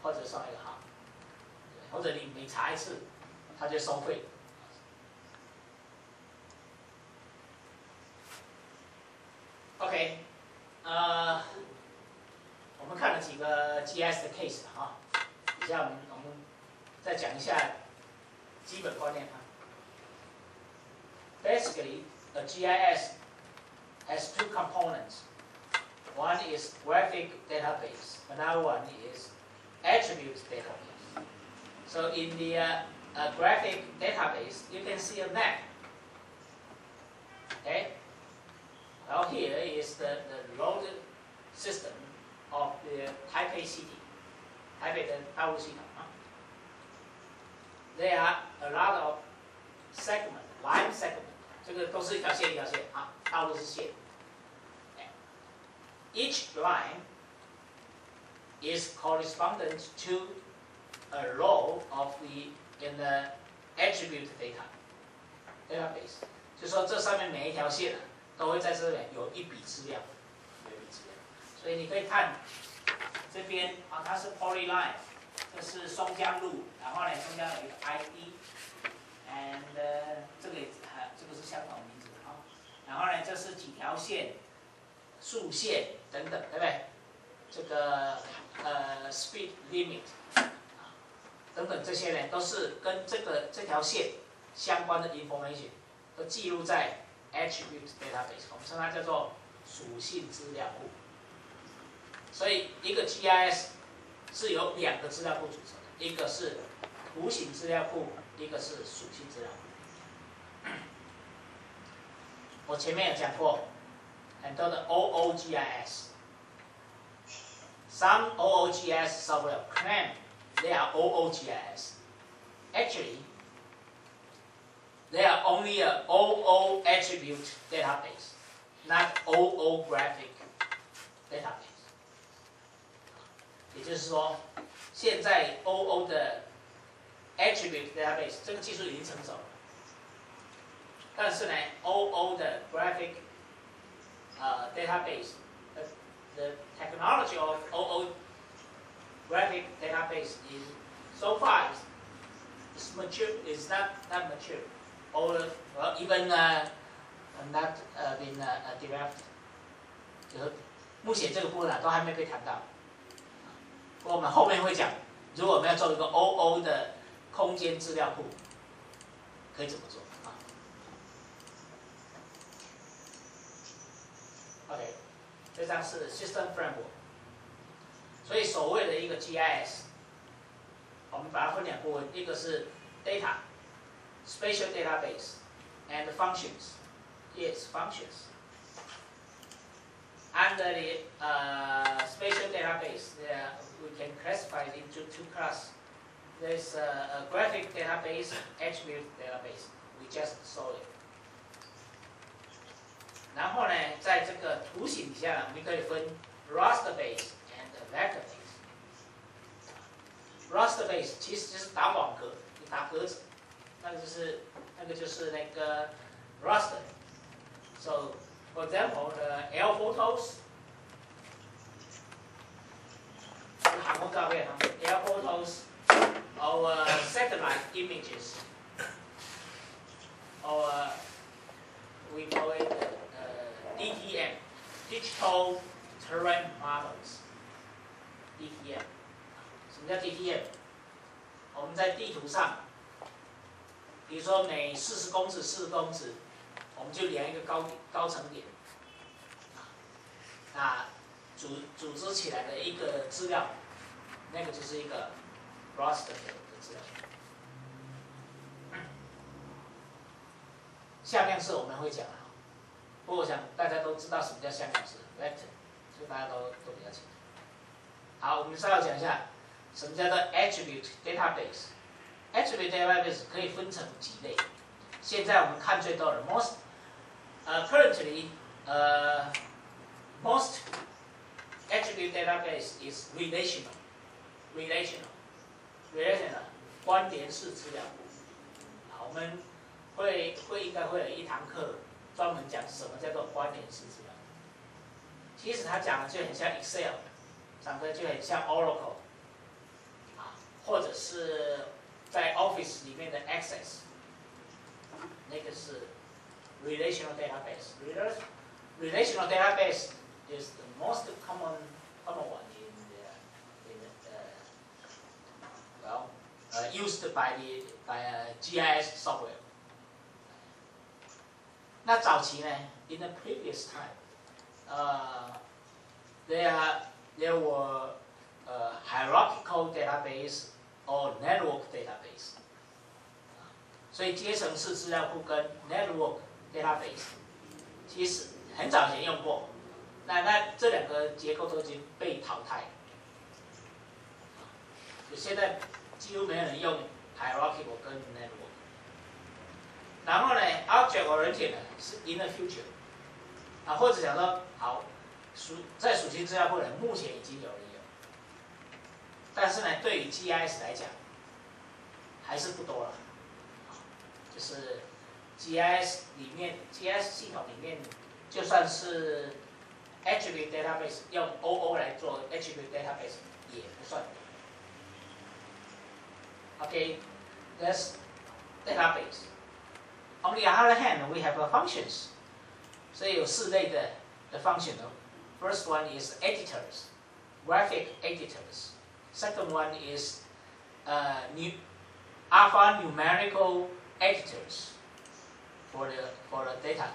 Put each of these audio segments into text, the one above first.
或者送一个号，或者你每查一次，它就收费。OK， 我们看了几个 GIS 的 case 啊，底下我们再讲一下基本观念啊。Basically, a GIS has two components. One is graphic database. Another one is attribute database. So in the graphic database, you can see a map. Okay. Now here is the road system of the Taipei city. 台北的道路系统啊。There are a lot of segment, line segment. 这个都是一条线一条线啊，道路是线。Each line is correspondent to a row of in the attribute database. 就说这上面每一条线都会在这里有一笔资料，所以你可以看这边啊，它是 polyline， 这是松江路，然后呢，松江有一个 ID，and 这个是相同名字啊，然后呢，这是几条线、竖线等等，对不对？这个speed limit 等等这些呢，都是跟这条线相关的 information 都记录在 attribute database， 我们称它叫做属性资料库。所以一个 GIS 是由2个资料库组成的，一个是图形资料库，一个是属性资料库。我前面有讲过很多的 OOGIS。Some OOGIS software claim they are OOGIS. Actually, they are only a OO attribute database, not OO graphic database. 也就是说，现在 OO 的 attribute database 这个技术已经成熟了，但是呢 ，OO 的 graphic database the technology of OO graphic database is so far is mature, is not that mature, or well, even not been developed. 就是目前这个部分都还没被谈到。不过我们后面会讲，如果我们要做一个 OO 的空间资料库，可以怎么做啊 ？OK。这张是 System Framework， 所以所谓的一个 GIS， 我们把它分2部分，一个是 Data Spatial Database and Functions. Yes, functions. Under the spatial database, we can classify it into 2 classes. There's a graphic database, attribute database. We just saw it. 然后呢，在这个图形底下呢，我们可以分 raster base and vector base。raster base 其实就是打网格，你打格子，那个就是那个 raster。So, for example, the air photos， 航空照片 ，air photos, or satellite images, or we call it DTM, Digital Terrain Models。DTM， 什么叫 DTM？ 我们在地图上，比如说每40公尺，我们就量一个高层点，那组织起来的一个资料，那个就是一个 raster 的资料。向量式我们会讲啊。不过我想大家都知道什么叫向量式 vector， 所以大家都比较清楚。好，我们稍微讲一下什么叫做 attribute database。attribute database 可以分成几类。现在我们看最多的 currently most attribute database is relational 关联式资料库。好，我们应该会有一堂课专门讲什么叫做关联式资料。其实它讲的就很像 Excel， 长得就很像 Oracle，或者是在 Office 里面的 Access， 那个是 relational database。Relational database is the most common one used by GIS software。那早期呢 ，in the previous time， there were hierarchical database or network database。所以阶层式资料库跟 network database 其实很早以前用过，那这两个结构都已经被淘汰了。现在几乎没有人用 hierarchical 跟 network。然后呢 ，object oriented 呢是 in the future， 或者讲说好，在属性资料库呢目前已经有人有，但是呢，对于 GIS 来讲还是不多了。就是 GIS 系统里面，就算是 attribute database 用 OO 来做 attribute database 也不算。Okay, that's database. On the other hand, we have functions. 所以有4类的 function. First one is editors, graphic editors. Second one is alphanumerical editors for the data.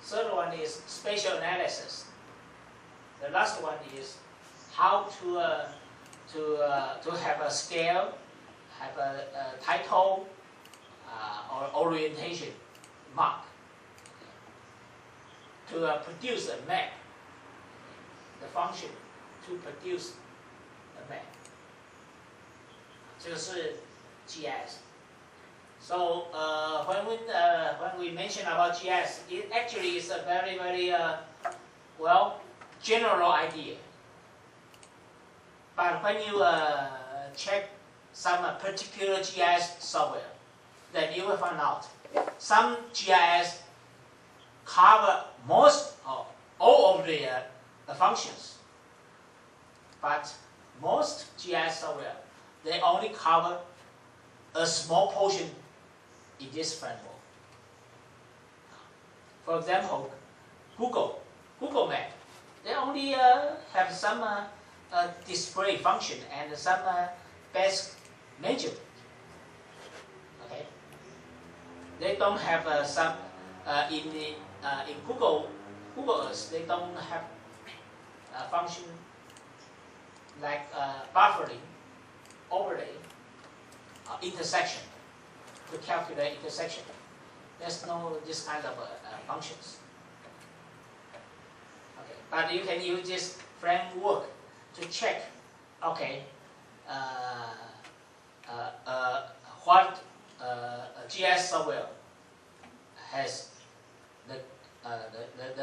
Third one is spatial analysis. The last one is how to have a scale, have a title, or orientation mark to produce a map. The function to produce a map. 这个是 GIS. So when we mention about GIS, it actually is a very general idea. But when you check some particular GIS software, then you will find out some GIS cover most or all of the functions, but most GIS software they only cover a small portion in this framework. For example, Google Map, they only have some display function and some basic measure. Okay, they don't have some in Google Earth. They don't have a function like buffering, overlay, intersection to calculate intersection. There's no this kind of functions. Okay, but you can use this framework to check. Okay, what GIS software has the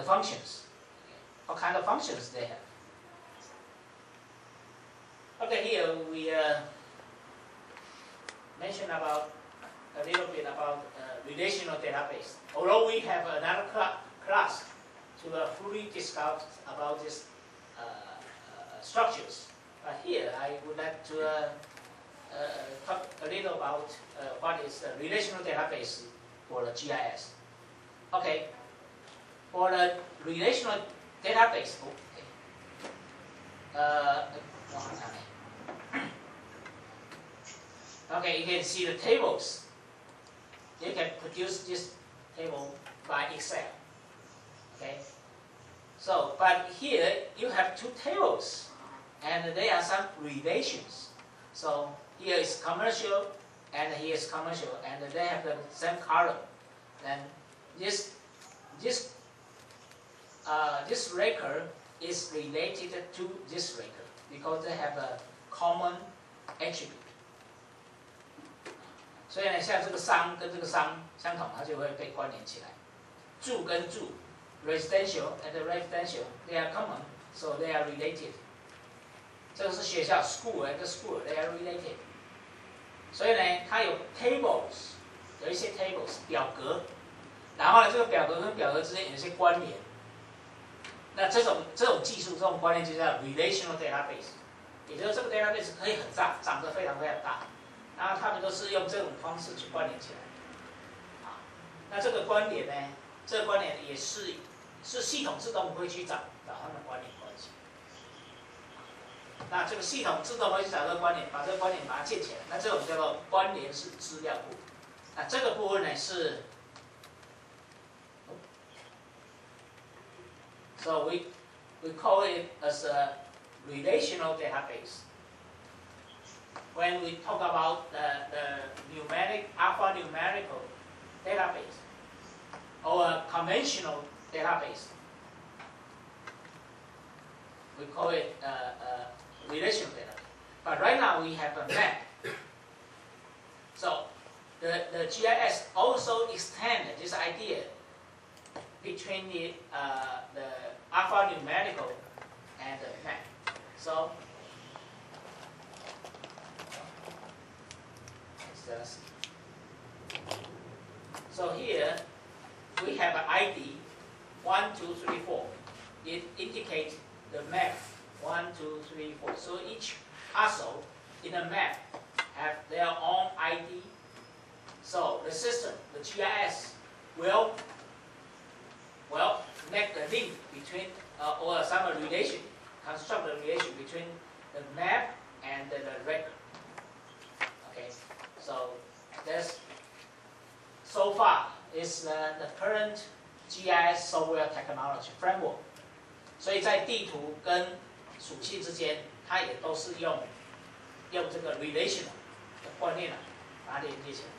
functions. What kind of functions they have. Okay, here we mention about a little bit about relational database. Although we have another class to fully discuss about these structures, but here I would like to talk a little about what is the relational database for the GIS. Okay, for the relational database, okay, you can see the tables. You can produce this table by Excel. Okay, so but here you have two tables, and there are some relations. So here is commercial, and here is commercial, and they have the same column. Then this record is related to this record because they have a common attribute. 所以呢，像这个商跟这个商相同，它就会被关联起来。住跟住 ，residential and residential they are common, so they are related. 这个是学校 school and school they are related. 所以呢，它有 tables， 有一些 tables 表格，然后呢，这个表格跟表格之间有一些关联。那这种技术，这种关联就叫 relational database。也就是这个 database 可以很大，长得非常非常大，然后他们都是用这种方式去关联起来。啊，那这个关联呢，这个关联也是系统自动会去找他们的关联关系。那这个系统自动会去找这个关联，把这个关联把它建起来，那这种叫做关联式资料库。那这个部分呢是 ，so we call it as a relational database. When we talk about the alphanumerical database or a conventional database, we call it a relational database. But right now we have a map. So the GIS also extend this idea between the alphanumerical and the map. So here we have an ID 1, 2, 3, 4. It indicates the map 1, 2, 3, 4. So each parcel in the map have their own ID. So the system, the GIS, will make the link between or some relation, construct a relation between the map and the record. Okay, so that's so far is the current GIS software technology framework. 所以在地图跟属性之间，它也都是用这个 relational 的观念把它连接起来。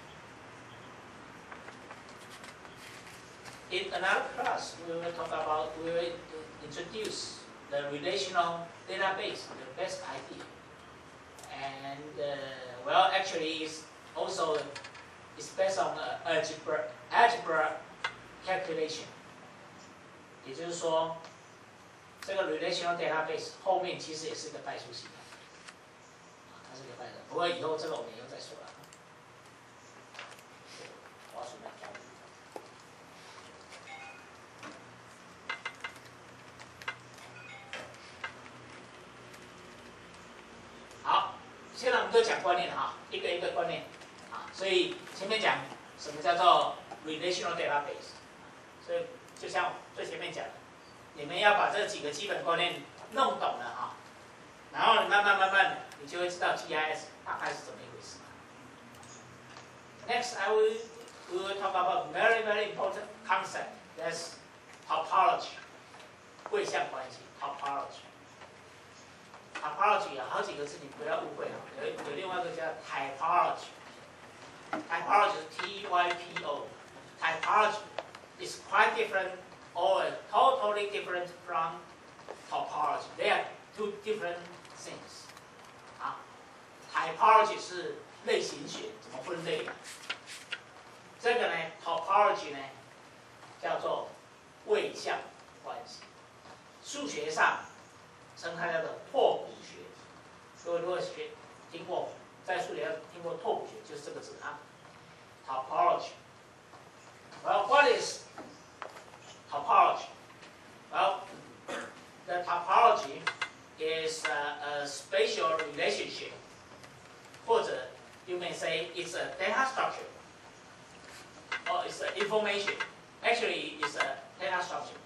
In another class, we will introduce the relational database, the best idea, and well, actually, it's based on algebra calculation. 也就是说，这个 relational database 后面其实也是一个代数系统，它是一个代数。不过以后这个我们以后再说了。我要顺便讲。好，现在我们都讲观念哈，一个一个观念啊。所以前面讲什么叫做 relational database， 所以就像最前面讲的。你们要把这几个基本观念弄懂了哈，然后你慢慢，你就会知道 GIS 大概是怎么一回事。Next, we will talk about very important concept. That's topology. 位相关系 topology. Topology 有好几个字，你不要误会哈。有另外一个叫 typology. Typology 是 T-Y-P-O. Typology is quite different. Or totally different from topology. They are two different things. 啊 ，typology 是类型学，怎么分类的？这个呢 ，topology 呢，叫做位相关系。数学上称它叫做拓扑学。各位如果听过，在数学上听过拓扑学，就是这个字啊 ，topology. Well, what is topology? Well, the topology is a spatial relationship. 或者 you may say it's a data structure, or it's an information. Actually, it's a data structure.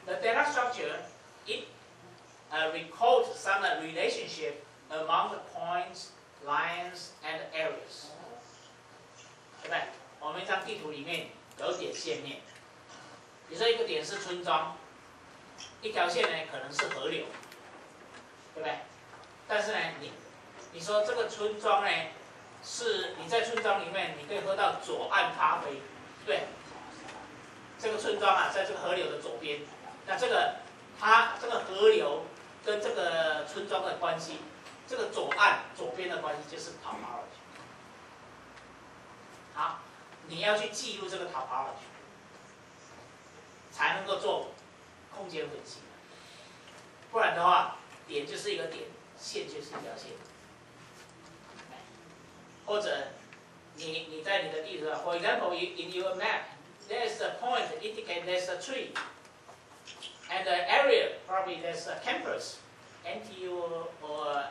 The data structure it records some relationship among the points, lines, and areas. 对不对？我们一张地图里面有点线面。比如说一个点是村庄，一条线呢可能是河流，对不对？但是呢，你说这个村庄呢，是你在村庄里面你可以喝到左岸咖啡，对，这个村庄啊在这个河流的左边，那它这个河流跟这个村庄的关系，这个左边的关系就是 topology。好，你要去记录这个 topology。才能够做空间分析，不然的话，点就是一个点，线就是一条线。或者你在你的地图上 ，for example, in your map, there's a point indicate there's a tree, and the area probably there's a campus, NTU or